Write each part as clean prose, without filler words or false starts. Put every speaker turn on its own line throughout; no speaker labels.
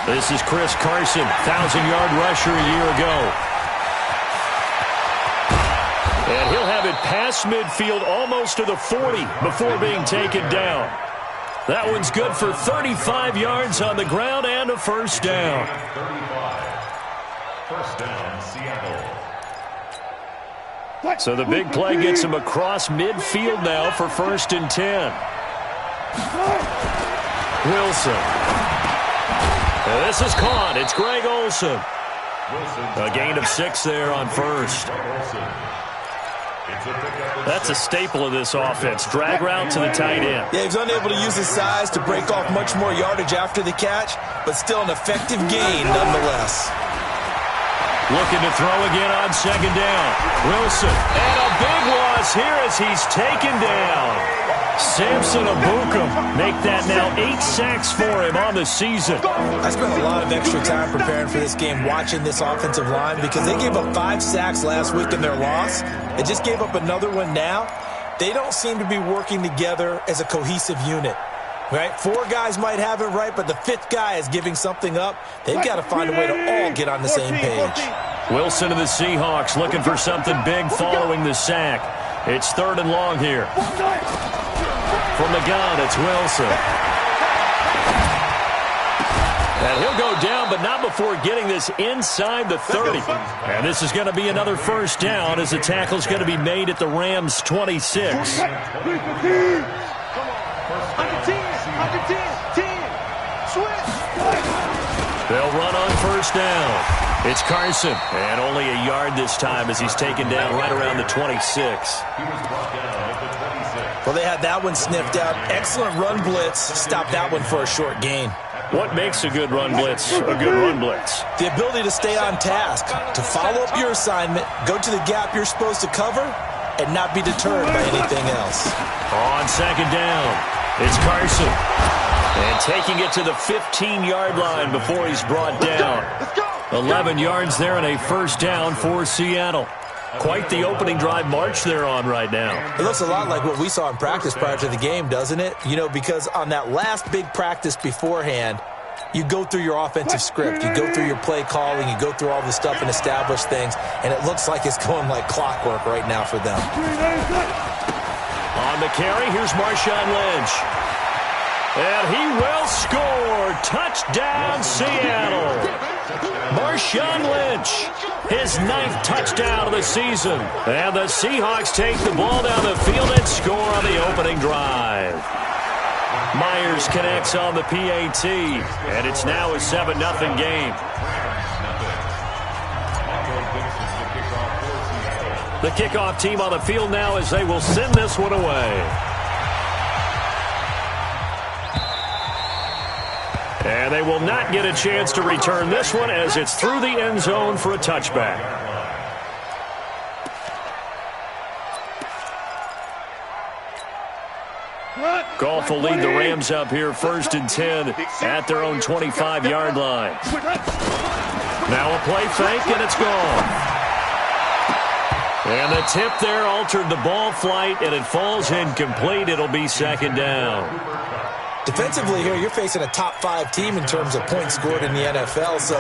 This is Chris Carson, 1,000-yard rusher a year ago. And he'll have it past midfield almost to the 40 before being taken down. That one's good for 35 yards on the ground and a first down.
35. First down, Seattle.
So the big play gets him across midfield now for 1st and 10. Wilson. This is caught. It's Greg Olsen. A gain of 6 there on first. That's a staple of this offense. Drag route to the tight end.
Yeah, he's unable to use his size to break off much more yardage after the catch, but still an effective gain nonetheless.
Looking to throw again on 2nd down. Wilson. And a big loss here as he's taken down. Samson Abukum make that now 8 sacks for him on the season.
I spent a lot of extra time preparing for this game watching this offensive line because they gave up 5 sacks last week in their loss. They just gave up another one now. They don't seem to be working together as a cohesive unit. Right? 4 guys might have it right, but the 5th guy is giving something up. They've got to find a way to all get on the same page.
Wilson of the Seahawks looking for something big following the sack. It's 3rd and long here. From the gun, it's Wilson. And he'll go down, but not before getting this inside the 30. And this is going to be another first down as the tackle's going to be made at the Rams' 26. They'll run on first down. It's Carson, and only a yard this time as he's taken down right around the 26.
Well, they had that one sniffed out. Excellent run blitz. Stopped that one for a short gain.
What makes a good run blitz a good run blitz?
The ability to stay on task, to follow up your assignment, go to the gap you're supposed to cover, and not be deterred by anything else.
On 2nd down, it's Carson. And taking it to the 15-yard line before he's brought down. 11 yards there and a first down for Seattle. Quite the opening drive march they're on right now.
It looks a lot like what we saw in practice prior to the game, doesn't it? You know, because on that last big practice beforehand, you go through your offensive script. You go through your play calling. You go through all the stuff and establish things. And it looks like it's going like clockwork right now for them.
On the carry, here's Marshawn Lynch. And he will score. Touchdown, Seattle. Marshawn Lynch, his 9th touchdown of the season. And the Seahawks take the ball down the field and score on the opening drive. Myers connects on the PAT, and it's now a 7-0 game. The kickoff team on the field now as they will send this one away. And they will not get a chance to return this one as it's through the end zone for a touchback. Goff will lead the Rams up here 1st and 10 at their own 25-yard line. Now a play fake, and it's gone. And the tip there altered the ball flight, and it falls incomplete. It'll be 2nd down.
Defensively here, you're facing a top 5 team in terms of points scored in the NFL. So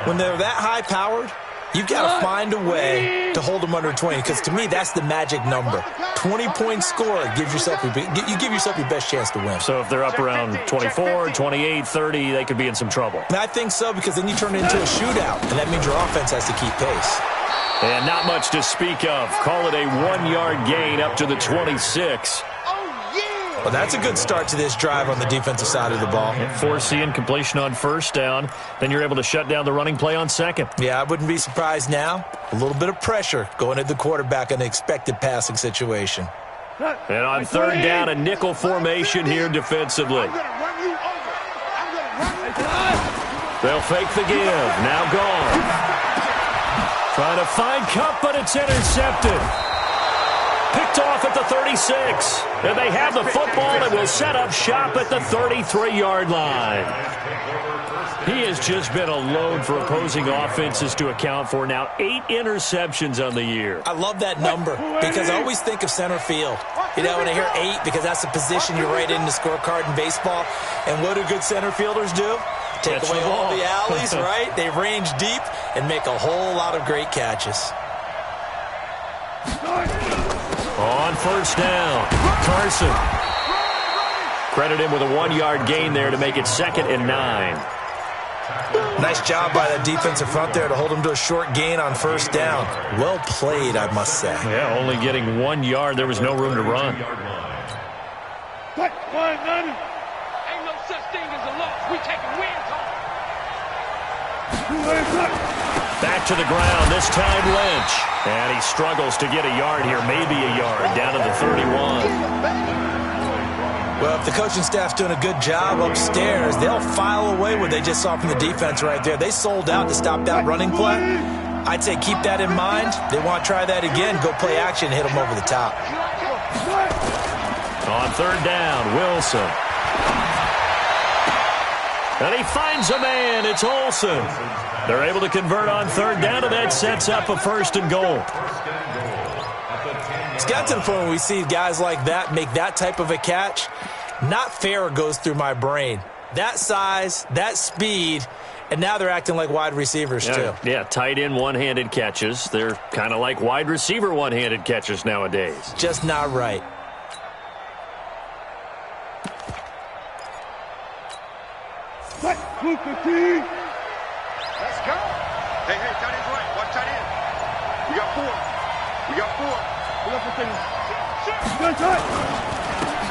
when they're that high-powered, you've got to find a way to hold them under 20. Because to me, that's the magic number. 20 points scored gives yourself you give yourself your best chance to win.
So if they're up around 24, 28, 30, they could be in some trouble.
And I think so, because then you turn it into a shootout, and that means your offense has to keep pace.
And not much to speak of. Call it a 1-yard gain up to the 26.
Well, that's a good start to this drive on the defensive side of the ball.
Forcing completion on first down. Then you're able to shut down the running play on 2nd.
Yeah, I wouldn't be surprised now. A little bit of pressure going at the quarterback in an expected passing situation.
And on 3rd down, a nickel formation here defensively. They'll fake the give. Now gone. Trying to find Kupp, but it's intercepted. Picked off at the 36. And they have the football and will set up shop at the 33-yard line. He has just been a load for opposing offenses to account for. Now 8 interceptions on the year.
I love that number because I always think of center field. You know, when I hear 8, because that's the position you write in the scorecard in baseball. And what do good center fielders do? Take away all the alleys, right? They range deep and make a whole lot of great catches.
On first down, Carson. Credit him with a 1-yard gain there to make it 2nd and 9.
Nice job by the defensive front there to hold him to a short gain on first down. Well played, I must say.
Yeah, only getting 1 yard. There was no room to run.
Ain't no such thing as a loss. We taking wins home.
Back to the ground, this time Lynch. And he struggles to get a yard here, maybe a yard, down to the 31.
Well, if the coaching staff's doing a good job upstairs, they'll file away what they just saw from the defense right there. They sold out to stop that running play. I'd say keep that in mind. They want to try that again, go play action, hit them over the top.
On third down, Wilson. And he finds a man. It's Olsen. They're able to convert on third down, and that sets up a 1st and goal.
It's got to the point where we see guys like that make that type of a catch. Not fair goes through my brain. That size, that speed, and now they're acting like wide receivers too.
Yeah, tight end one-handed catches. They're kind of like wide receiver one-handed catches nowadays.
Just not right.
Let's go. Hey, tight end's right. Watch tight end. We got 4.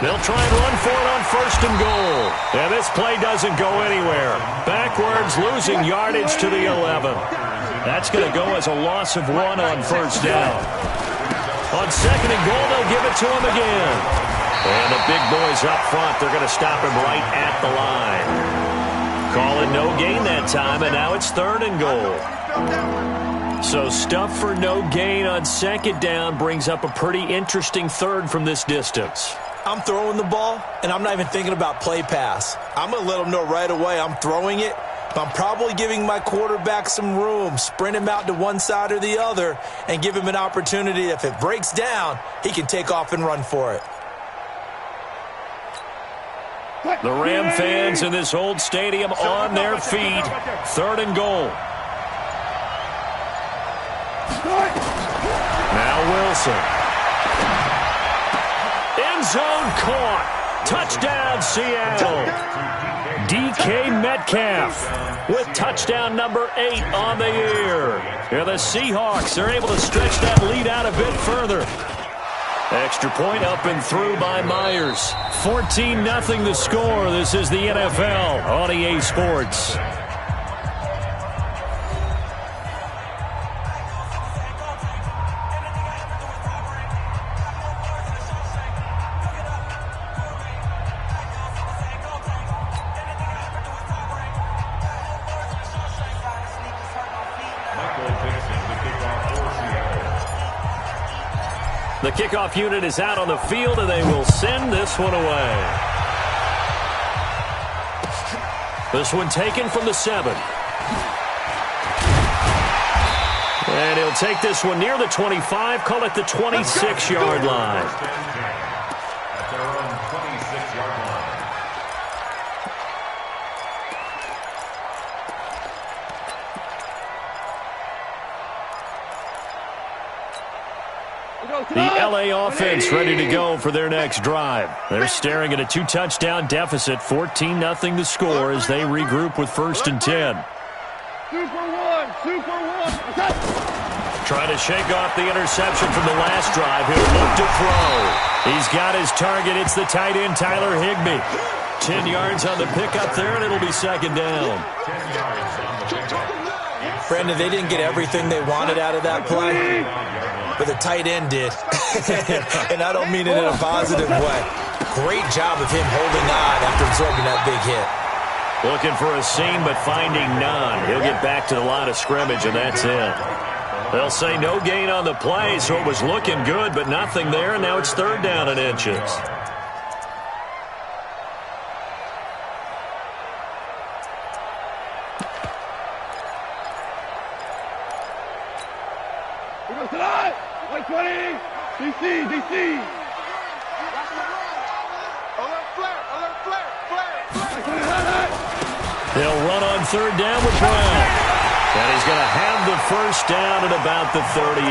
They'll try and run for it on 1st and goal. And this play doesn't go anywhere. Backwards, losing yardage to the 11. That's going to go as a loss of 1 on first down. On 2nd and goal, they'll give it to him again. And the big boys up front, they're going to stop him right at the line. Call it no gain that time, and now it's 3rd and goal. So stuff for no gain on 2nd down brings up a pretty interesting 3rd from this distance.
I'm throwing the ball, and I'm not even thinking about play pass. I'm going to let them know right away I'm throwing it, but I'm probably giving my quarterback some room, sprint him out to one side or the other, and give him an opportunity. If it breaks down, he can take off and run for it.
The Ram fans in this old stadium on their feet. 3rd and goal. Now Wilson. End zone caught. Touchdown, Seattle. DK Metcalf with touchdown number 8 on the year. And the Seahawks are able to stretch that lead out a bit further. Extra point up and through by Myers. 14-0 the score. This is the NFL on EA Sports. The kickoff unit is out on the field, and they will send this one away. This one taken from the 7. And he'll take this one near the 25, call it the 26-yard line.
At their own 26-yard line.
The LA offense ready to go for their next drive. They're staring at a 2-touchdown deficit, 14-0 the score as they regroup with 1st and 10.
Super one.
Trying to shake off the interception from the last drive. He'll look to throw. He's got his target. It's the tight end, Tyler Higbee. 10 yards on the pickup there, and it'll be 2nd down.
10 yards on the pickup.
Brandon, they didn't get everything they wanted out of that play, but the tight end did. And I don't mean it in a positive way. Great job of him holding on after absorbing that big hit.
Looking for a seam, but finding none. He'll get back to the line of scrimmage, and that's it. They'll say no gain on the play, so it was looking good, but nothing there, and now it's 3rd down and inches.
DC.
run on third down with Brown. And he's going to have the first down at about the 38.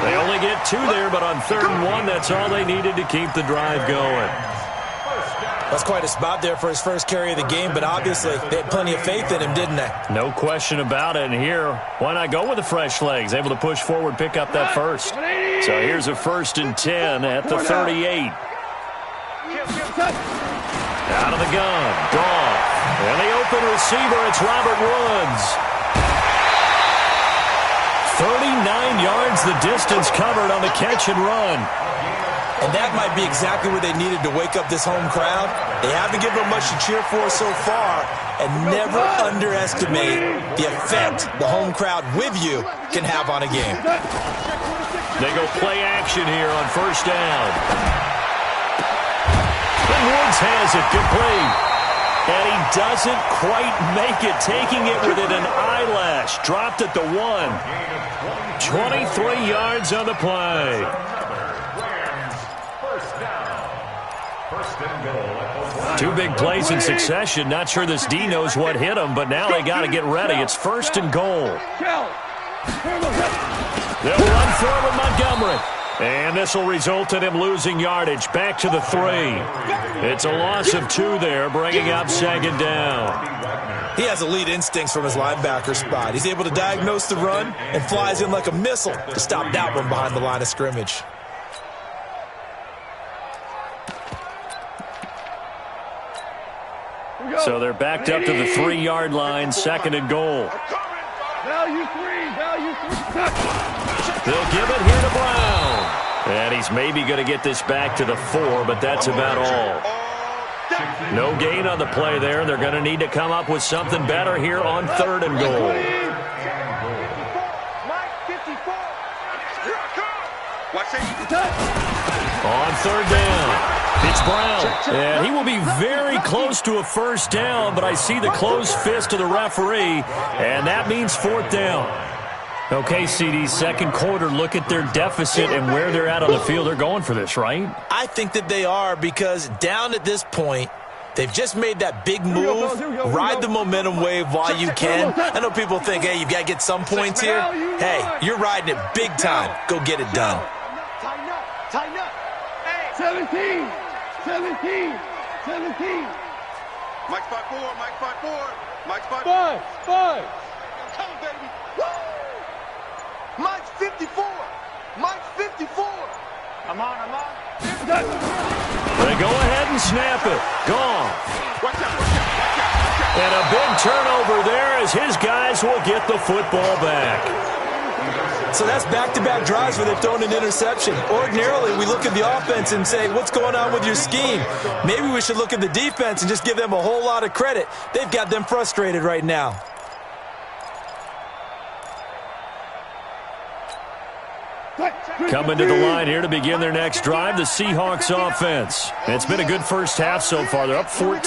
They only get 2 there, but on 3rd and 1, that's all they needed to keep the drive going.
That's quite a spot there for his first carry of the game, but obviously they had plenty of faith in him, didn't they?
No question about it. And here, why not go with the fresh legs? Able to push forward, pick up that first. So here's a 1st and 10 at the 38. Out of the gun, Goff. And the open receiver, it's Robert Woods. 39 yards the distance covered on the catch and run.
And that might be exactly what they needed to wake up this home crowd. They haven't given them much to cheer for so far, and never underestimate the effect the home crowd with you can have on a game.
They go play action here on 1st down. And Woods has it complete. And he doesn't quite make it, taking it within an eyelash. Dropped at the 1. 23 yards on the play. Two big plays in succession. Not sure this D knows what hit him, but now they got to get ready. It's 1st and goal. They'll run for it with Montgomery. And this will result in him losing yardage. Back to the 3. It's a loss of 2 there, bringing up 2nd down.
He has elite instincts from his linebacker spot. He's able to diagnose the run and flies in like a missile to stop that one behind the line of scrimmage.
So they're backed up to the 3-yard line, 2nd and goal.
Value 3, value 3.
They'll give it here to Brown. And he's maybe going to get this back to the 4, but that's about all. No gain on the play there. They're going to need to come up with something better here on 3rd and goal. On 3rd down, it's Brown. And he will be very close to a first down, but I see the closed fist of the referee, and that means 4th down. Okay, CD, 2nd quarter, look at their deficit and where they're at on the field. They're going for this, right?
I think that they are, because down at this point, they've just made that big move. Ride the momentum wave while you can. I know people think, hey, you've got to get some points here. Hey, you're riding it big time. Go get it done.
Tighten up. 17.
Mike spot 4, Mike spot 4. Mike spot
5.
Come on, baby. Woo! Mike's 54. Mike's 54.
I'm on.
They go ahead and snap it. Gone.
Watch out.
And a big turnover there as his guys will get the football back.
So that's back-to-back drives where they've thrown an interception. Ordinarily, we look at the offense and say, what's going on with your scheme? Maybe we should look at the defense and just give them a whole lot of credit. They've got them frustrated right now.
Coming to the line here to begin their next drive, the Seahawks offense. It's been a good first half so far. They're up 14-0.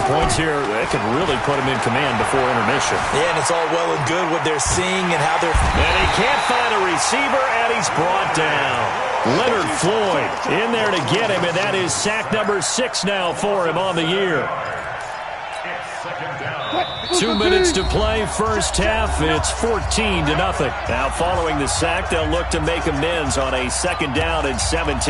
Points here, that could really put them in command before intermission.
Yeah, and it's all well and good what they're seeing and how they're...
And he can't find a receiver, and he's brought down. Leonard Floyd in there to get him, and that is sack number 6 now for him on the year. 2 minutes to play, first half. It's 14-0. Now, following the sack, they'll look to make amends on a 2nd down and 17.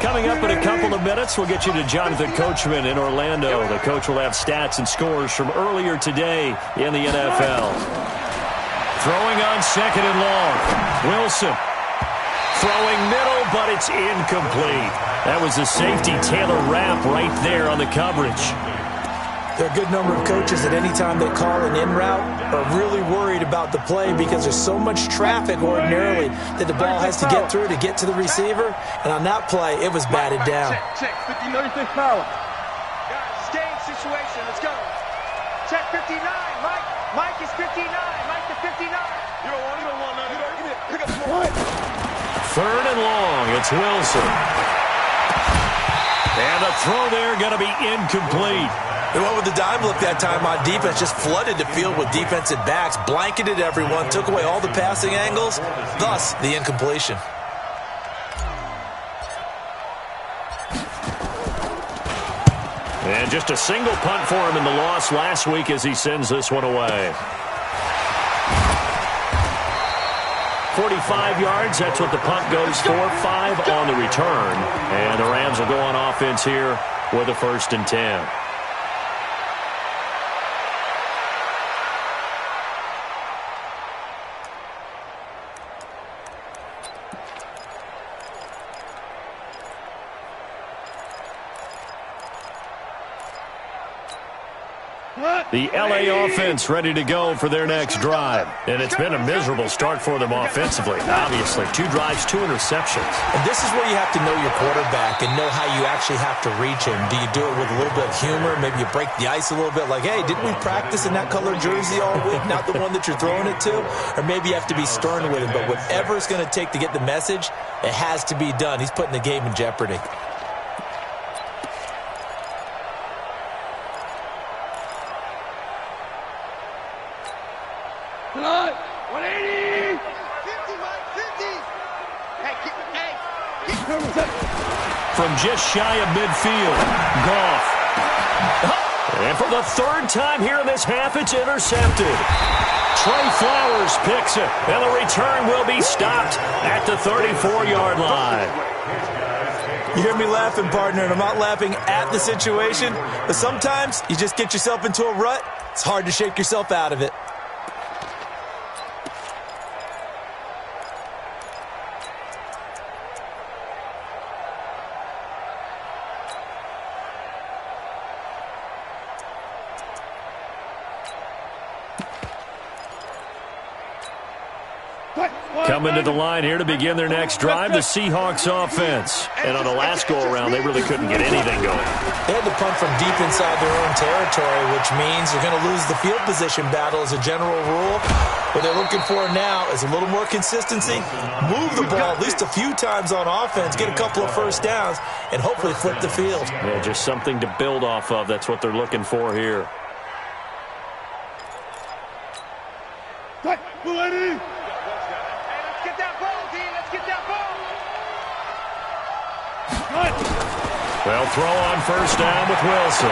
Coming up in a couple of minutes, we'll get you to Jonathan Coachman in Orlando. The coach will have stats and scores from earlier today in the NFL. Throwing on 2nd and long. Wilson. Throwing middle, but it's incomplete. That was a safety Taylor Rapp right there on the coverage.
There are a good number of coaches that any time they call an in route are really worried about the play because there's so much traffic ordinarily that the ball has to get through to get to the receiver. And on that play, it was batted down.
Check 50-36 power.
Guys, stay in situation. Let's go. Check 59. Mike is 59. Mike to 59.
You don't want none of that. Pick up the ball.
3rd and long. It's Wilson. And the throw there going to be incomplete.
They went with the dime look that time on defense, just flooded the field with defensive backs, blanketed everyone, took away all the passing angles, thus the incompletion.
And just a single punt for him in the loss last week as he sends this one away. 45 yards, that's what the punt goes for. 5 on the return. And the Rams will go on offense here with a 1st and 10. The LA offense ready to go for their next drive. And it's been a miserable start for them offensively. Obviously, 2 drives, 2 interceptions.
And this is where you have to know your quarterback and know how you actually have to reach him. Do you do it with a little bit of humor? Maybe you break the ice a little bit like, hey, didn't we practice in that color jersey all week, not the one that you're throwing it to? Or maybe you have to be stern with him. But whatever it's going to take to get the message, it has to be done. He's putting the game in jeopardy.
From just shy of midfield, Goff. And for the 3rd time here in this half, it's intercepted. Trey Flowers picks it, and the return will be stopped at the 34-yard line.
You hear me laughing, partner, and I'm not laughing at the situation, but sometimes you just get yourself into a rut. It's hard to shake yourself out of it.
Coming to the line here to begin their next drive, the Seahawks offense. And on the last go-around, they really couldn't get anything going.
They had to punt from deep inside their own territory, which means they're going to lose the field position battle as a general rule. What they're looking for now is a little more consistency, move the ball at least a few times on offense, get a couple of 1st downs, and hopefully flip the field.
Yeah, just something to build off of. That's what they're looking for here. Well, throw on 1st down with Wilson.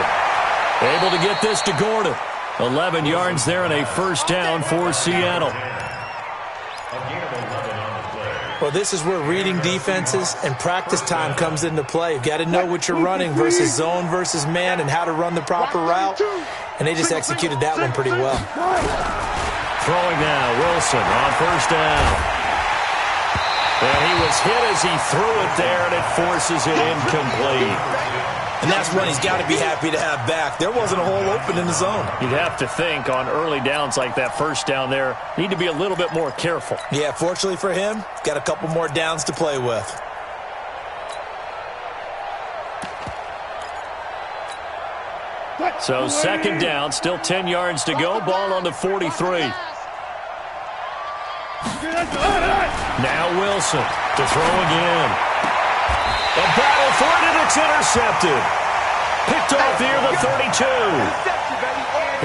Able to get this to Gordon. 11 yards there and a 1st down for Seattle.
Well, this is where reading defenses and practice time comes into play. You've got to know what you're running versus zone versus man and how to run the proper route. And they just executed that one pretty well.
Throwing now, Wilson on 1st down. And he was hit as he threw it there, and it forces it incomplete.
And that's one he's got to be happy to have back. There wasn't a hole open in the zone.
You'd have to think on early downs like that 1st down there, need to be a little bit more careful.
Yeah, fortunately for him, got a couple more downs to play with.
So 2nd down, still 10 yards to go, ball on the 43. Now Wilson to throw again. A battle for it, and it's intercepted. Picked off here, the 32.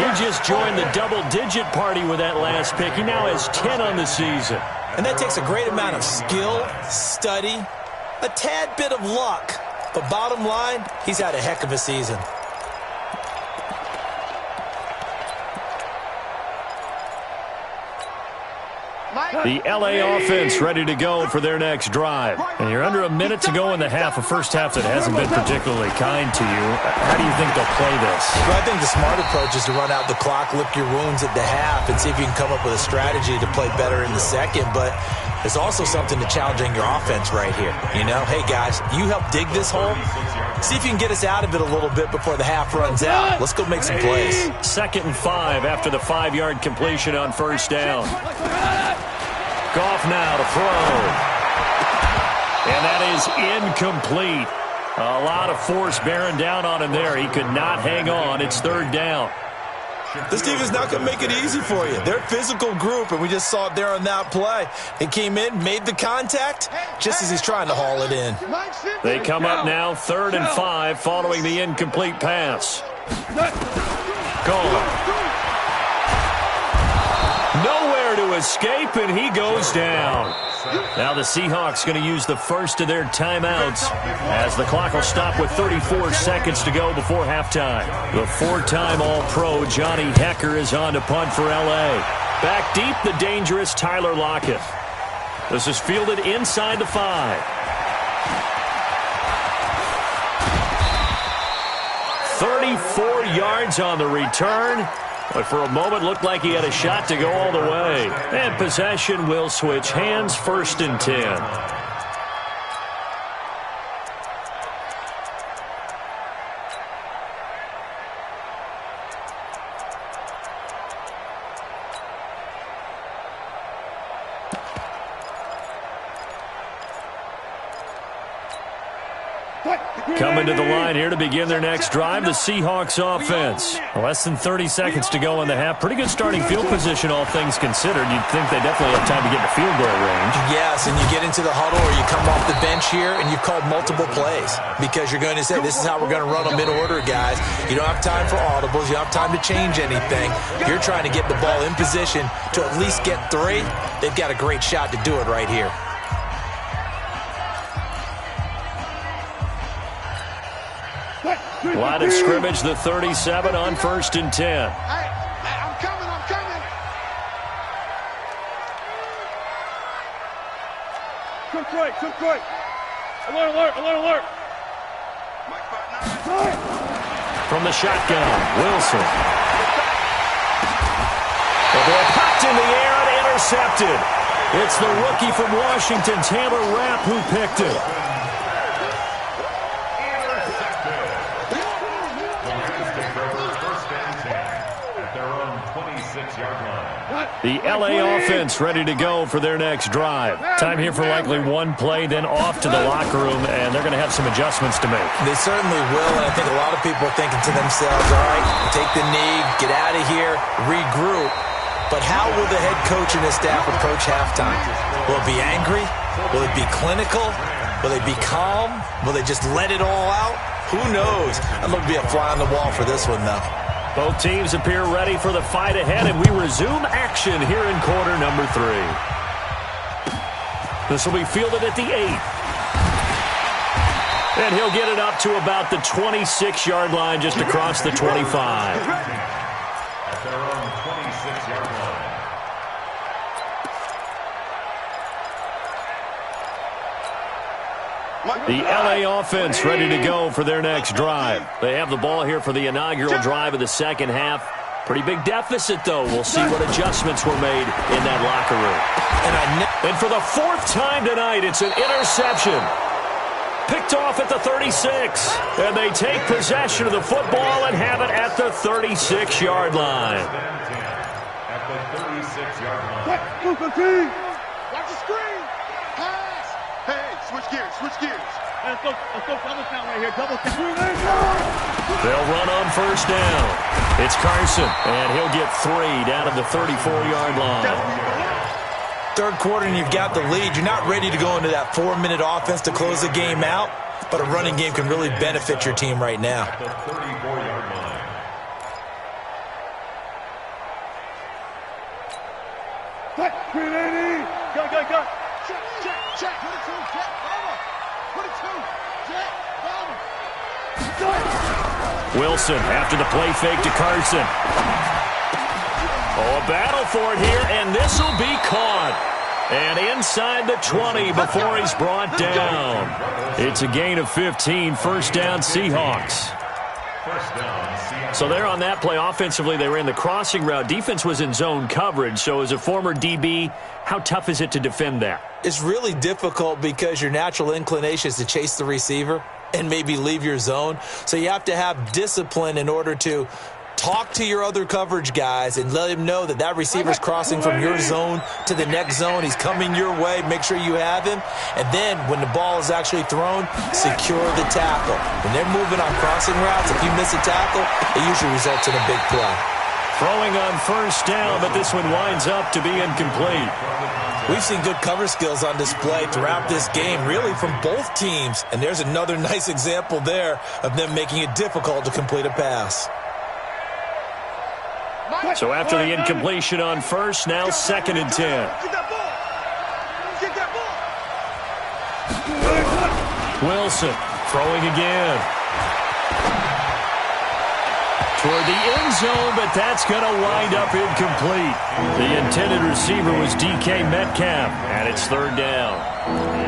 He just joined the double-digit party with that last pick. He now has 10 on the season.
And that takes a great amount of skill, study, a tad bit of luck. But bottom line, he's had a heck of a season.
The LA offense ready to go for their next drive. And you're under a minute to go in the half, a first half that hasn't been particularly kind to you. How do you think they'll play this?
Well, I think the smart approach is to run out the clock, lick your wounds at the half, and see if you can come up with a strategy to play better in the second. But there's also something to challenging your offense right here. You know, hey, guys, you help dig this hole. See if you can get us out of it a little bit before the half runs out. Let's go make some plays.
2nd and 5 after the 5-yard completion on 1st down. Goff now to throw. And that is incomplete. A lot of force bearing down on him there. He could not hang on. It's 3rd down.
This team is not going to make it easy for you. They're a physical group, and we just saw it there on that play. He came in, made the contact, just as he's trying to haul it in.
They come up now 3rd and 5 following the incomplete pass. Gone. Nowhere to to escape, and he goes down. Now the Seahawks going to use the first of their timeouts as the clock will stop with 34 seconds to go before halftime. The four-time All-Pro Johnny Hekker is on to punt for L.A. Back deep, the dangerous Tyler Lockett. This is fielded inside the 5. 34 yards on the return. But for a moment, looked like he had a shot to go all the way. And possession will switch hands, 1st and 10. Coming to the line here to begin their next drive, the Seahawks offense. Less than 30 seconds to go in the half. Pretty good starting field position, all things considered. You'd think they definitely have time to get to field goal range.
Yes, and you get into the huddle or you come off the bench here and you've called multiple plays because you're going to say, this is how we're going to run them in order, guys. You don't have time for audibles. You don't have time to change anything. You're trying to get the ball in position to at least get 3. They've got a great shot to do it right here.
Line of scrimmage, the 37 on 1st and 10.
Hey, I'm coming.
Come quick. Alert.
Mike 5-9.
From the shotgun, Wilson. The ball popped in the air and intercepted. It's the rookie from Washington, Taylor Rapp, who picked it. The L.A. offense ready to go for their next drive. Time here for likely one play, then off to the locker room, and they're going to have some adjustments to make.
They certainly will, and I think a lot of people are thinking to themselves, all right, take the knee, get out of here, regroup. But how will the head coach and his staff approach halftime? Will it be angry? Will it be clinical? Will they be calm? Will they just let it all out? Who knows? I'd love to be a fly on the wall for this one, though.
Both teams appear ready for the fight ahead, and we resume action here in quarter number 3. This will be fielded at the 8. And he'll get it up to about the 26-yard line, just across the 25.
At their own 26-yard line.
The L.A. offense ready to go for their next drive. They have the ball here for the inaugural drive of the second half. Pretty big deficit, though. We'll see what adjustments were made in that locker room. And for the 4th time tonight, it's an interception. Picked off at the 36. And they take possession of the football and have it at the 36-yard line.
At the 36-yard line.
Watch the screen. Pass. Hey, switch gears.
Let's go double count right here. Double count.
They'll run on 1st down. It's Carson, and he'll get 3 down at the 34-yard line.
Third quarter and you've got the lead. You're not ready to go into that 4-minute offense to close the game out, but a running game can really benefit your team right now.
At the 34-yard line.
Go.
Check. 22, check. Bomber. 22, check. Bomber.
Wilson after the play fake to Carson. Oh, a battle for it here, and this will be caught. And inside the 20 before he's brought down. It's a gain of 15, 1st down Seahawks. So there on that play, offensively, they ran the crossing route. Defense was in zone coverage, so as a former DB, how tough is it to defend that?
It's really difficult because your natural inclination is to chase the receiver and maybe leave your zone. So you have to have discipline in order to talk to your other coverage guys and let him know that that receiver's crossing from your zone to the next zone. He's coming your way. Make sure you have him. And then when the ball is actually thrown, secure the tackle. When they're moving on crossing routes, if you miss a tackle, it usually results in a big play.
Throwing on 1st down, but this one winds up to be incomplete.
We've seen good cover skills on display throughout this game, really from both teams. And there's another nice example there of them making it difficult to complete a pass.
So after the incompletion on first, now 2nd and 10.
Get that ball. Get that ball.
Wilson throwing again. Toward the end zone, but that's going to wind up incomplete. The intended receiver was DK Metcalf, and it's 3rd down.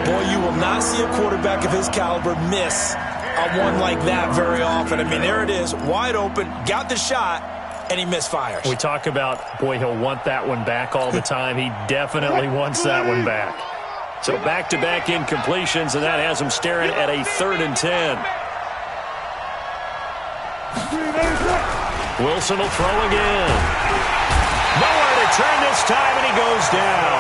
Boy, you will not see a quarterback of his caliber miss on one like that very often. I mean, there it is, wide open, got the shot, and he misfires.
We talk about, boy, he'll want that one back all the time. He definitely wants that one back. So back-to-back incompletions, and that has him staring at a 3rd and 10. Wilson will throw again. Nowhere to turn this time, and he goes down.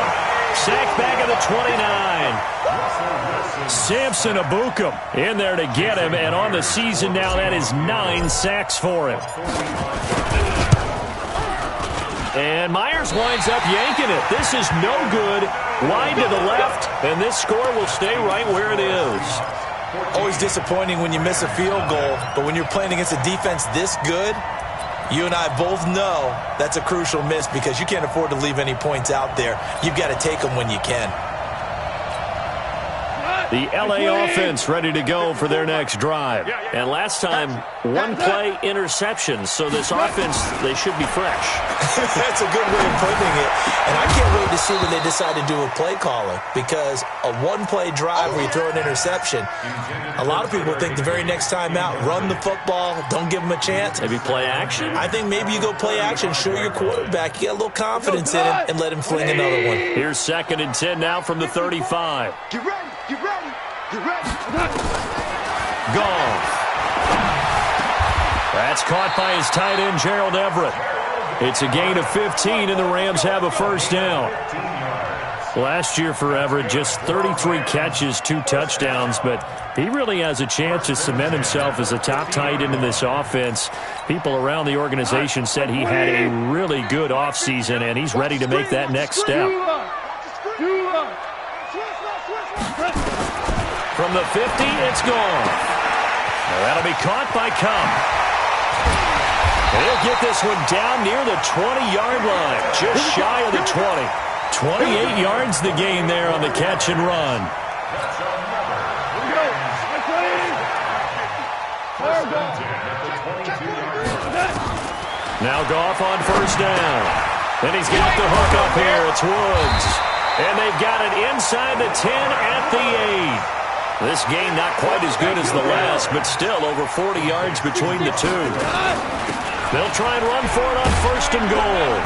Sacked back at the 29. Samson Abukum in there to get him, and on the season now, that is 9 sacks for him. And Myers winds up yanking it. This is no good. Wide to the left, and this score will stay right where it is.
Always disappointing when you miss a field goal, but when you're playing against a defense this good, you and I both know that's a crucial miss because you can't afford to leave any points out there. You've got to take them when you can.
The LA offense ready to go for their next drive. And last time, 1-play interception. So this offense, they should be fresh.
That's a good way of putting it. And I can't wait to see when they decide to do a play calling, because a 1-play drive where you throw an interception, a lot of people think the very next time out, run the football, don't give them a chance.
Maybe play action?
I think maybe you go play action, show your quarterback, you got a little confidence in him, and let him fling another one.
Here's 2nd and 10 now from the 35.
Get ready. Get ready. Get ready.
Goff. That's caught by his tight end, Gerald Everett. It's a gain of 15, and the Rams have a 1st down. Last year for Everett, just 33 catches, 2 touchdowns, but he really has a chance to cement himself as a top tight end in this offense. People around the organization said he had a really good offseason, and he's ready to make that next step. From the 50, it's gone. Now that'll be caught by Cup. He'll get this one down near the 20-yard line, just shy of the 20. 28 yards the gain there on the catch and run. Now Goff on 1st down. Then he's got the hook up here. It's Woods. And they've got it inside the 10 at the 8. This game not quite as good as the last, but still over 40 yards between the two. They'll try and run for it on 1st and goal.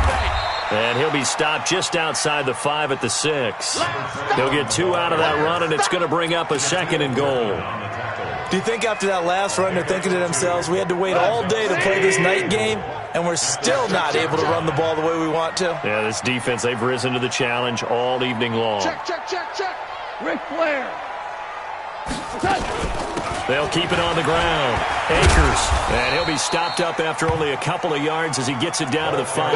And he'll be stopped just outside the 5 at the 6. He'll get 2 out of that run, and it's going to bring up a 2nd and goal.
Do you think after that last run they're thinking to themselves, we had to wait all day to play this night game, and we're still not able to run the ball the way we want to?
Yeah, this defense, they've risen to the challenge all evening long.
Check.
Ric Flair.
They'll keep it on the ground. Akers, and he'll be stopped up after only a couple of yards as he gets it down to the 5.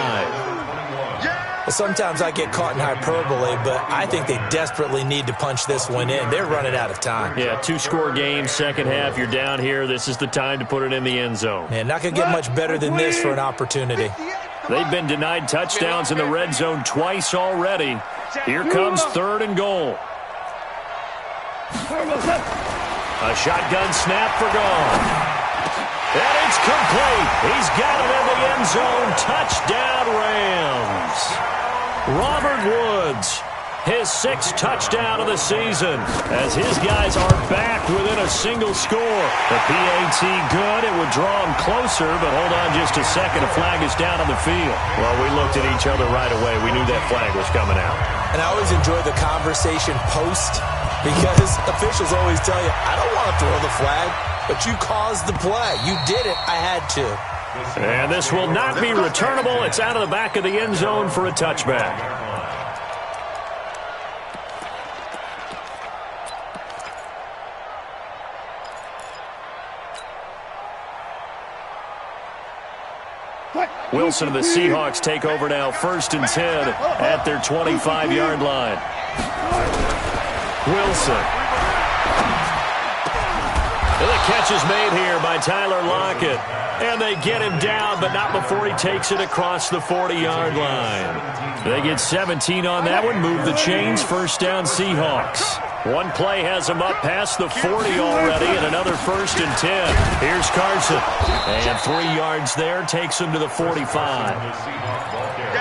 Well, sometimes I get caught in hyperbole, but I think they desperately need to punch this one in. They're running out of time.
Yeah, 2-score game, second half. You're down here. This is the time to put it in the end zone.
Man, not going to get much better than this for an opportunity.
They've been denied touchdowns in the red zone twice already. Here comes 3rd and goal. A shotgun snap for Goff. And it's complete. He's got it in the end zone. Touchdown, Rams. Robert Woods, his 6th touchdown of the season, as his guys are back within a single score. The PAT good. It would draw him closer, but hold on just a second. A flag is down on the field. Well, we looked at each other right away. We knew that flag was coming out.
And I always enjoy the conversation post, because officials always tell you, I don't want to throw the flag, but you caused the play. You did it. I had to.
And this will not be returnable. It's out of the back of the end zone for a touchback. Wilson and the Seahawks take over now, 1st and 10 at their 25-yard line. Wilson. And the catch is made here by Tyler Lockett. And they get him down, but not before he takes it across the 40-yard line. They get 17 on that one, move the chains, first down Seahawks. One play has them up past the 40 already, and another 1st and 10. Here's Carson. And 3 yards there, takes him to the 45.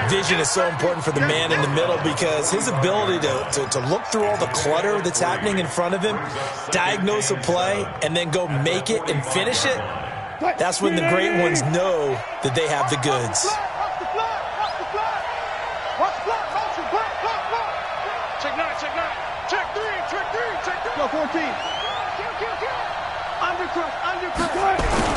Vision is so important for the man in the middle because his ability to look through all the clutter that's happening in front of him, diagnose a play, and then go make it and finish it, that's when the great ones know that they have the goods.
Check 9, check 9. Check 3, check 3, check 3. Go 14. Undercut.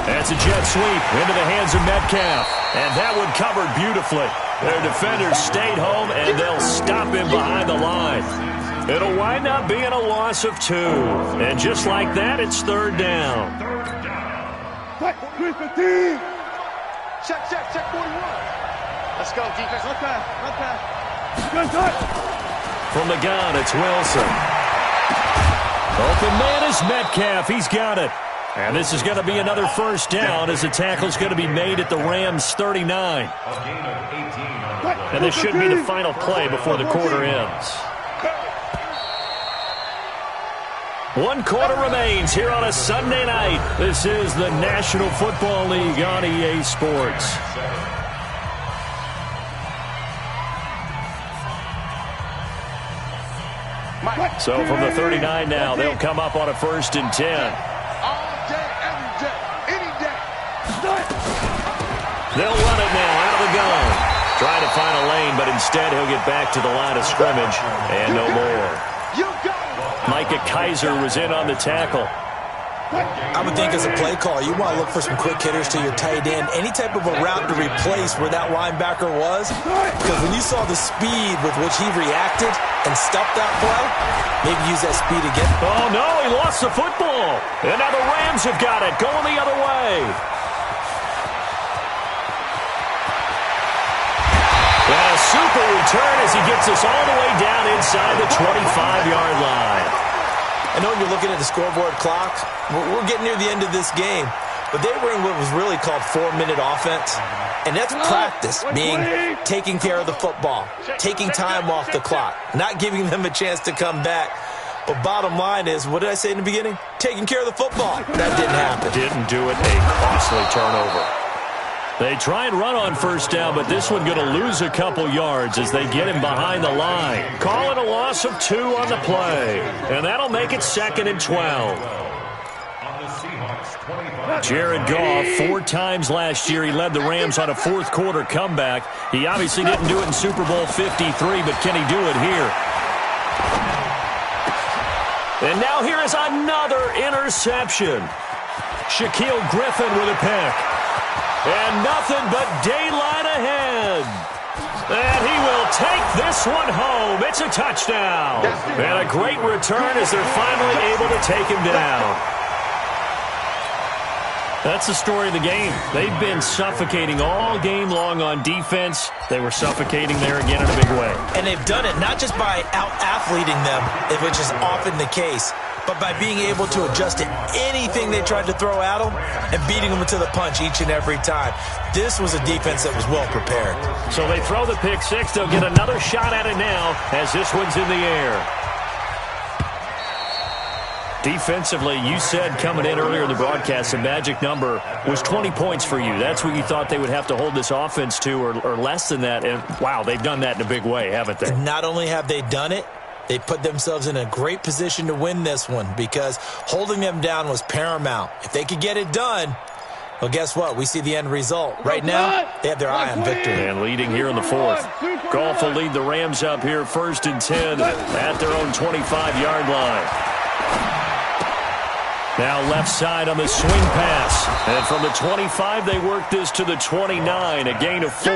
That's a jet sweep into the hands of Metcalf. And that one covered beautifully. Their defenders stayed home, and they'll stop him behind the line. It'll wind up being a loss of 2. And just like that, it's 3rd down.
Check 41. Let's go, defense. Left pass.
From the gun, it's Wilson. Open man is Metcalf. He's got it. And this is going to be another 1st down as the tackle's going to be made at the Rams' 39. And this should be the final play before the quarter ends. 1 quarter remains here on a Sunday night. This is the National Football League on EA Sports. So from the 39 now, they'll come up on a 1st and 10.
All day, every day, any day.
They'll run it now out of the gun. Trying to find a lane, but instead he'll get back to the line of scrimmage and no more. Micah Kaiser was in on the tackle.
I would think as a play caller, you want to look for some quick hitters to your tight end. Any type of a route to replace where that linebacker was. Because when you saw the speed with which he reacted and stopped that play, maybe use that speed again.
Oh, no, he lost the football. And now the Rams have got it, going the other way. And a super return as he gets us all the way down inside the 25-yard line.
I know when you're looking at the scoreboard clock, we're getting near the end of this game, but they were in what was really called 4-minute offense. And that's practice, being taking care of the football, taking time off the clock, not giving them a chance to come back. But bottom line is, what did I say in the beginning? Taking care of the football. That didn't happen.
Didn't do it. A costly turnover. They try and run on 1st down, but this one going to lose a couple yards as they get him behind the line. Call it a loss of 2 on the play. And that'll make it 2nd and 12. Jared Goff, 4 times last year, he led the Rams on a 4th quarter comeback. He obviously didn't do it in Super Bowl 53, but can he do it here? And now here is another interception. Shaquille Griffin with a pick. And nothing but daylight ahead. And he will take this one home. It's a touchdown. And a great return as they're finally able to take him down. That's the story of the game. They've been suffocating all game long on defense. They were suffocating there again in a big way.
And they've done it not just by out-athleting them, which is often the case, but by being able to adjust to anything they tried to throw at them and beating them to the punch each and every time. This was a defense that was well prepared.
So they throw the pick 6. They'll get another shot at it now as this one's in the air. Defensively, you said coming in earlier in the broadcast, the magic number was 20 points for you. That's what you thought they would have to hold this offense to, or less than that. And, wow, they've done that in a big way, haven't they?
And not only have they done it, they put themselves in a great position to win this one because holding them down was paramount. If they could get it done, well, guess what? We see the end result. Right now, they have their eye on victory.
And leading here in the 4th. Goff will lead the Rams up here 1st and 10 at their own 25-yard line. Now left side on the swing pass. And from the 25, they work this to the 29, a gain of 4.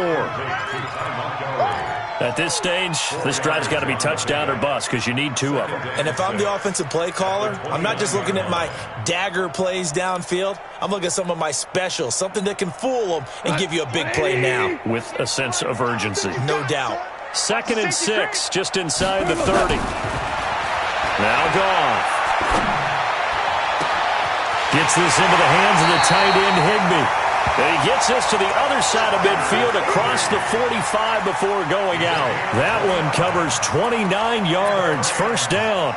At this stage, this drive's got to be touchdown or bust because you need 2 of them.
And if I'm the offensive play caller, I'm not just looking at my dagger plays downfield. I'm looking at some of my specials, something that can fool them and give you a big play now.
With a sense of urgency.
No doubt.
2nd and 6, just inside the 30. Now Goff. Gets Gets this into the hands of the tight end, Higbee. And he gets this to the other side of midfield across the 45 before going out. That one covers 29 yards. First down.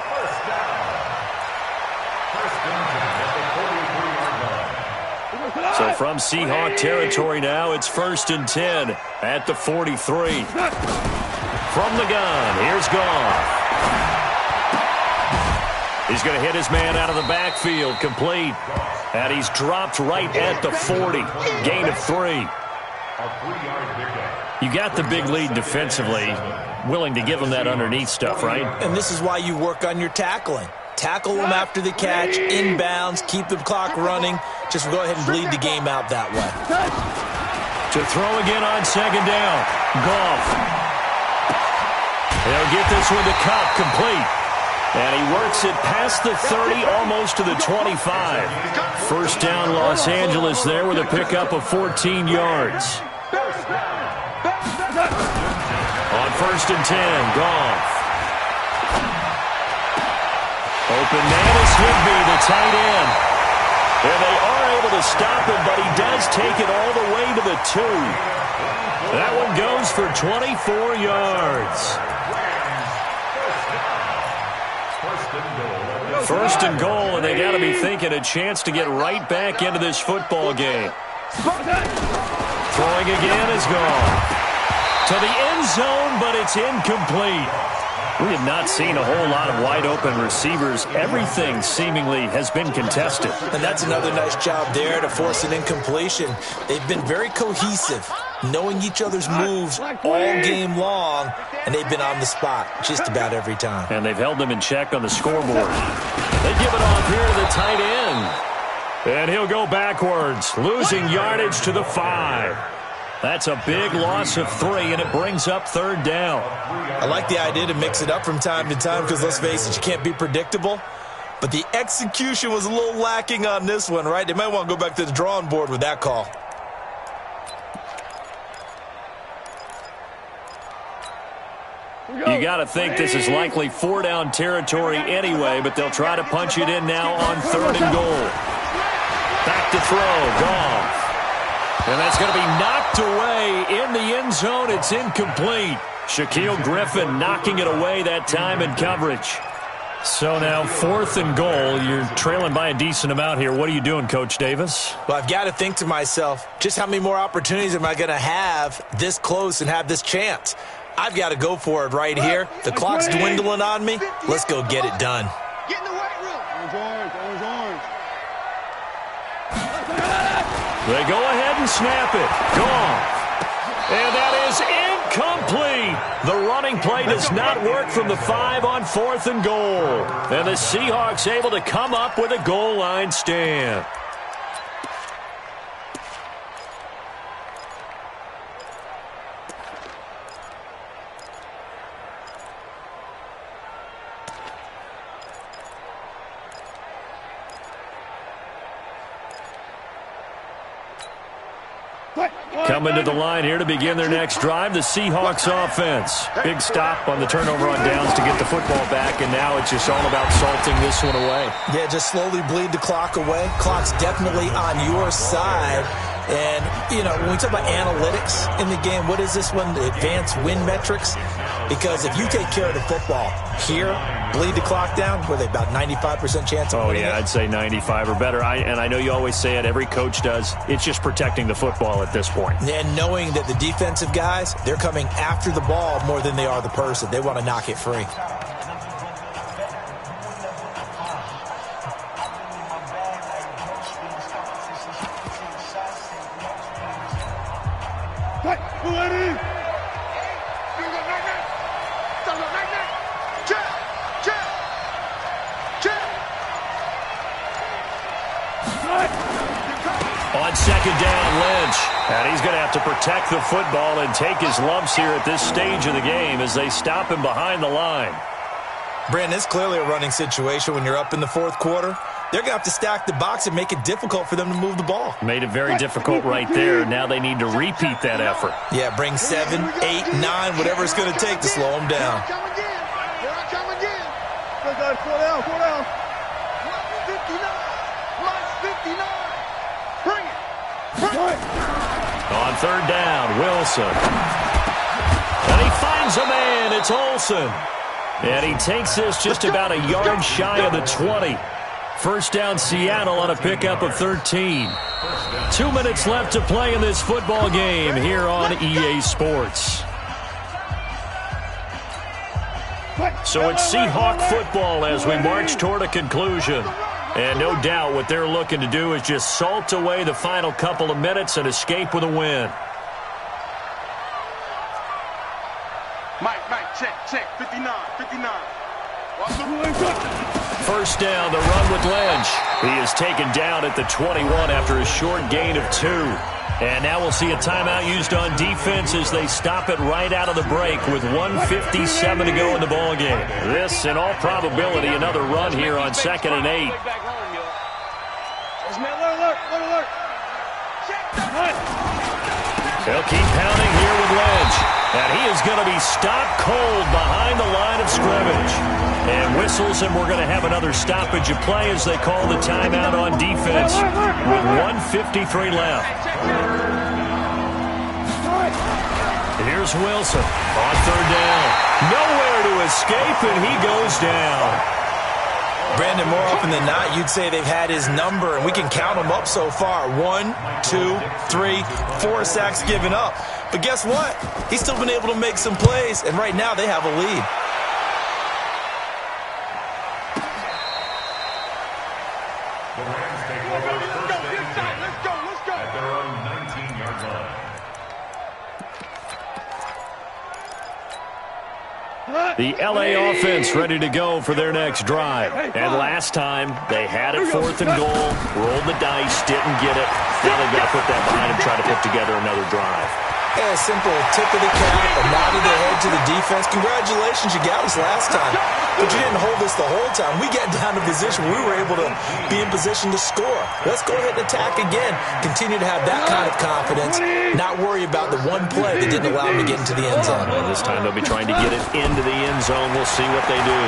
So from Seahawk territory now, it's 1st and 10 at the 43. From the gun, here's Goff. He's going to hit his man out of the backfield, complete. And he's dropped right at the 40. Gain of 3. You got the big lead defensively. Willing to give him that underneath stuff, right?
And this is why you work on your tackling. Tackle them after the catch, inbounds, keep the clock running. Just go ahead and bleed the game out that way.
To throw again on 2nd down. Goff. They'll get this with the cup, complete. And he works it past the 30, almost to the 25. First down, Los Angeles there with a pickup of 14 yards. On 1st and 10, Goff. Open man is Higbee, the tight end. And they are able to stop him, but he does take it all the way to the 2. That one goes for 24 yards. 1st and goal, and they got to be thinking a chance to get right back into this football game. Throwing again is gone. To the end zone, but it's incomplete. We have not seen a whole lot of wide-open receivers. Everything seemingly has been contested.
And that's another nice job there to force an incompletion. They've been very cohesive, knowing each other's moves all game long, and they've been on the spot just about every time.
And they've held them in check on the scoreboard. They give it off here to the tight end. And he'll go backwards, losing yardage to the 5. That's a big loss of 3, and it brings up 3rd down.
I like the idea to mix it up from time to time because, let's face it, you can't be predictable. But the execution was a little lacking on this one, right? They might want to go back to the drawing board with that call.
You got to think this is likely 4-down territory anyway, but they'll try to punch it in now on 3rd and goal. Back to throw, Goff. And that's going to be knocked away in the end zone. It's incomplete. Shaquille Griffin knocking it away that time in coverage. So now 4th and goal. You're trailing by a decent amount here. What are you doing, Coach Davis?
Well, I've got to think to myself, just how many more opportunities am I going to have this close and have this chance? I've got to go for it right here. The clock's dwindling on me. Let's go get it done.
Get in the weight room. Orange.
They go ahead and snap it. Gone. And that is incomplete. The running play does not work from the 5 on 4th and goal. And the Seahawks able to come up with a goal line stand. Coming to the line here to begin their next drive, the Seahawks offense. Big stop on the turnover on downs to get the football back, and now it's just all about salting this one away.
Yeah, just slowly bleed the clock away. Clock's definitely on your side. And, you know, when we talk about analytics in the game, what is this one? The advanced win metrics? Because if you take care of the football here, bleed the clock down, were they about 95% chance of winning it?
I'd say 95 or better. And I know you always say it, every coach does. It's just protecting the football at this point.
And knowing that the defensive guys, they're coming after the ball more than they are the person. They want to knock it free.
On 2nd down, Lynch. And he's going to have to protect the football and take his lumps here at this stage of the game as they stop him behind the line.
Brandon, it's clearly a running situation when you're up in the 4th quarter. They're going to have to stack the box and make it difficult for them to move the ball.
Made it very difficult right there. Now they need to repeat that effort.
Yeah, bring 7, 8, 9, whatever it's going to take to slow them down.
Here I come again. Slow down. 59. Mike's 59.
On third down, Wilson. And he finds a man. It's Olsen. And he takes this just about a yard shy of the 20. First down, Seattle on a pickup of 13. 2 minutes left to play in this football game here on EA Sports. So it's Seahawk football as we march toward a conclusion. And no doubt what they're looking to do is just salt away the final couple of minutes and escape with a win.
Mike, check, 59.
First down, the run with Lynch. He is taken down at the 21 after a short gain of 2. And now we'll see a timeout used on defense as they stop it right out of the break with 1:57 to go in the ballgame. This, in all probability, another run here on 2nd and 8. They'll keep pounding here with Lynch. And he is going to be stopped cold behind the line of scrimmage. And whistles, and we're going to have another stoppage of play as they call the timeout on defense with 1:53 left. Here's Wilson on third down. Nowhere to escape, and he goes down.
Brandon, more often than not, you'd say they've had his number, and we can count them up so far. 1, 2, 3, 4 sacks given up. But guess what? He's still been able to make some plays, and right now they have a lead.
The Rams take over first and 10 at their own 19-yard line.
The LA offense ready to go for their next drive. And last time, they had it 4th and goal, rolled the dice, didn't get it. Now they've got to put that behind them, try to put together another drive.
Yeah, a simple tip of the cap, a nod of the head to the defense. Congratulations, you got us last time. But you didn't hold us the whole time. We got down to position where we were able to be in position to score. Let's go ahead and attack again. Continue to have that kind of confidence. Not worry about the one play that didn't allow them to get into the end zone.
Well, this time they'll be trying to get it into the end zone. We'll see what they do.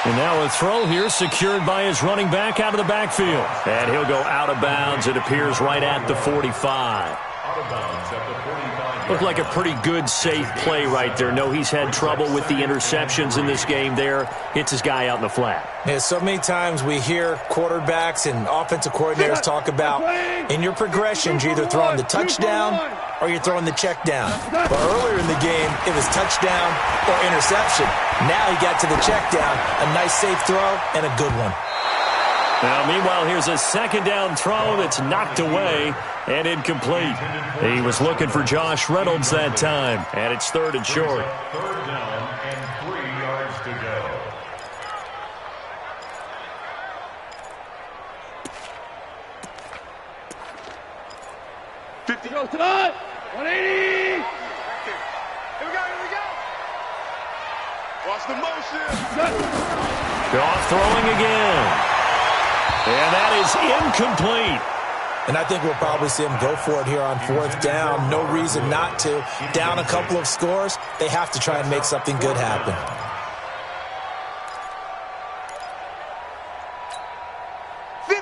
And now a throw here secured by his running back out of the backfield. And he'll go out of bounds. It appears right at the 45.
Out of bounds at the 45.
Looked like a pretty good, safe play right there. No, he's had trouble with the interceptions in this game there. Hits his guy out in the flat.
Yeah, so many times we hear quarterbacks and offensive coordinators talk about in your progressions, you're either throwing the touchdown or you're throwing the check down. But earlier in the game, it was touchdown or interception. Now he got to the check down, a nice safe throw and a good one.
Now, meanwhile, here's a second down throw that's knocked away and incomplete. He was looking for Josh Reynolds that time, and it's 3rd and short.
Third down and 3 yards to go.
Go to 180.
Here we go. Watch the motion.
Goff throwing again. And that is incomplete.
And I think we'll probably see him go for it here on 4th down. No reason not to. Down a couple of scores, they have to try and make something good happen.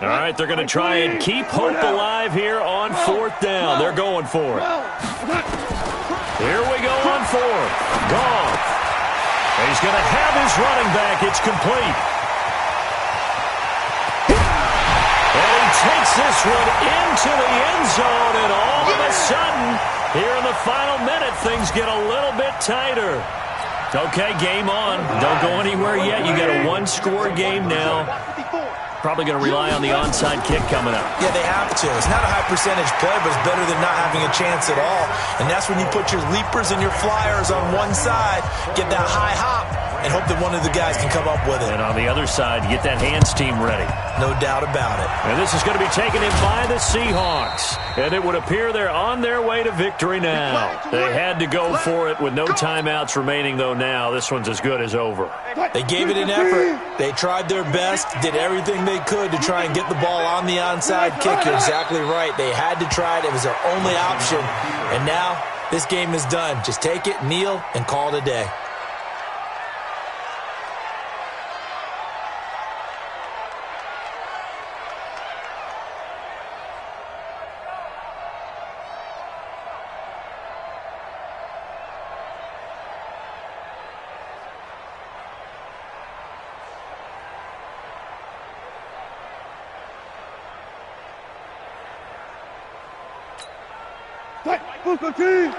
All right, they're going to try and keep hope alive here on 4th down. They're going for it. Here we go on 4th. Goff. And he's going to have his running back. It's complete. Takes this one into the end zone, and all of a sudden, here in the final minute, things get a little bit tighter. Okay, game on. Don't go anywhere yet. You got a one-score game now. Probably going to rely on the onside kick coming up.
Yeah, they have to. It's not a high percentage play, but it's better than not having a chance at all. And that's when you put your leapers and your flyers on one side, get that high hop, and hope that one of the guys can come up with it.
And on the other side, get that hands team ready.
No doubt about it.
And this is going to be taken in by the Seahawks. And it would appear they're on their way to victory now. They had to go for it with no timeouts remaining, though, now. This one's as good as over.
They gave it an effort. They tried their best, did everything they could to try and get the ball on the onside kick. You're exactly right. They had to try it. It was their only option. And now this game is done. Just take it, kneel, and call it a day.
Fight, Buko team.
Hey,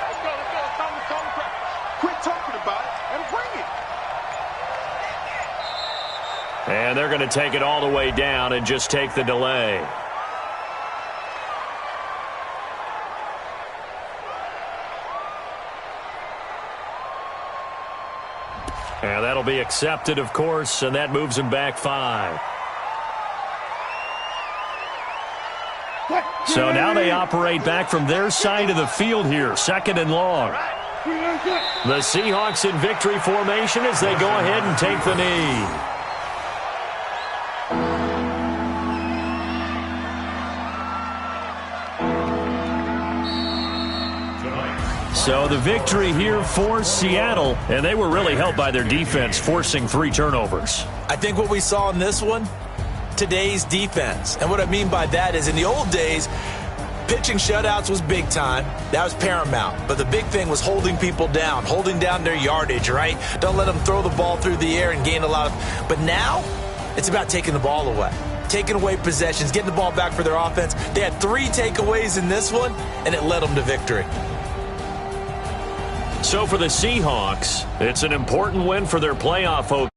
let's go. It's time to quit talking about it and bring it.
And they're going to take it all the way down and just take the delay. And that'll be accepted, of course, and that moves him back 5. So now they operate back from their side of the field here, 2nd and long. The Seahawks in victory formation as they go ahead and take the knee. So the victory here for Seattle, and they were really helped by their defense, forcing 3 turnovers.
I think what we saw in this one, today's defense. And what I mean by that is in the old days, pitching shutouts was big time. That was paramount. But the big thing was holding people down, holding down their yardage, right? Don't let them throw the ball through the air and gain a lot of... But now, it's about taking the ball away. Taking away possessions, getting the ball back for their offense. They had 3 takeaways in this one, and it led them to victory.
So for the Seahawks, it's an important win for their playoff hopes.